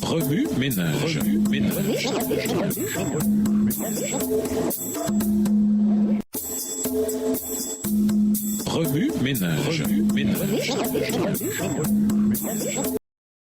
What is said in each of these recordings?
Remue ménage. Remue ménage.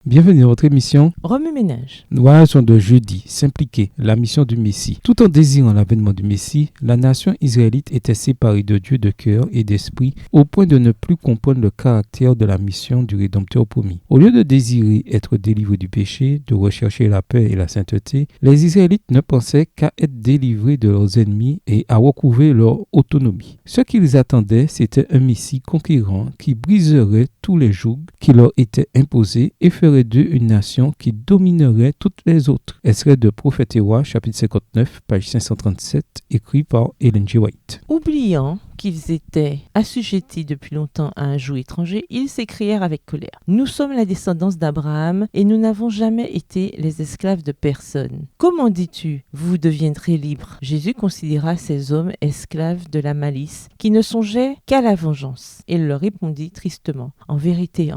Bienvenue dans votre émission Remue-ménage. Noation de jeudi, s'impliquer, la mission du Messie. Tout en désirant l'avènement du Messie, la nation israélite était séparée de Dieu de cœur et d'esprit au point de ne plus comprendre le caractère de la mission du Rédempteur promis. Au lieu de désirer être délivrés du péché, de rechercher la paix et la sainteté, les Israélites ne pensaient qu'à être délivrés de leurs ennemis et à recouvrer leur autonomie. Ce qu'ils attendaient, c'était un Messie conquérant qui briserait tous les jougs qui leur étaient imposés et ferait d'eux une nation qui dominerait toutes les autres. Extrait de Prophète et Roi, chapitre 59, page 537, écrit par Ellen G. White. Oubliant qu'ils étaient assujettis depuis longtemps à un joug étranger, ils s'écrièrent avec colère. Nous sommes la descendance d'Abraham et nous n'avons jamais été les esclaves de personne. Comment dis-tu, vous deviendrez libres? Jésus considéra ces hommes esclaves de la malice qui ne songeaient qu'à la vengeance. Il leur répondit tristement, en vérité,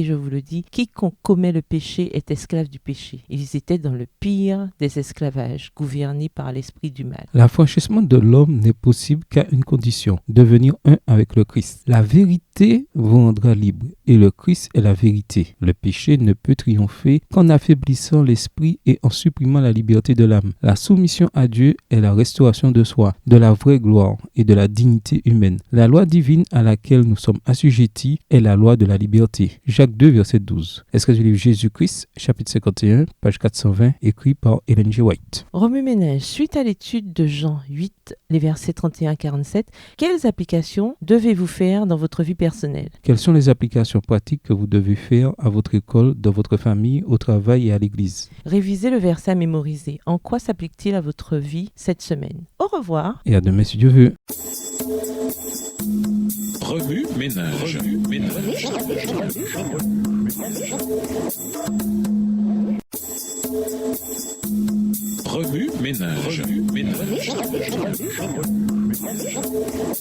je vous le dis, quiconque commet le péché est esclave du péché. Ils étaient dans le pire des esclavages, gouvernés par l'esprit du mal. L'affranchissement de l'homme n'est possible qu'à une condition, devenir un avec le Christ. La vérité vous rendra libre et le Christ est la vérité. Le péché ne peut triompher qu'en affaiblissant l'esprit et en supprimant la liberté de l'âme. La soumission à Dieu est la restauration de soi, de la vraie gloire et de la dignité humaine. La loi divine à laquelle nous sommes assujettis est la loi de la liberté. Jacques 2, verset 12. Extrait du livre Jésus-Christ, chapitre 51, page 420, écrit par Ellen G. White. Remue-ménage. Suite à l'étude de Jean 8, les versets 31 à 47, quelles applications devez-vous faire dans votre vie personnelle? Quelles sont les applications pratiques que vous devez faire à votre école, dans votre famille, au travail et à l'église? Révisez le verset à mémoriser. En quoi s'applique-t-il à votre vie cette semaine? Au revoir. Et à demain si Dieu veut. Remue ménage. Remue ménage.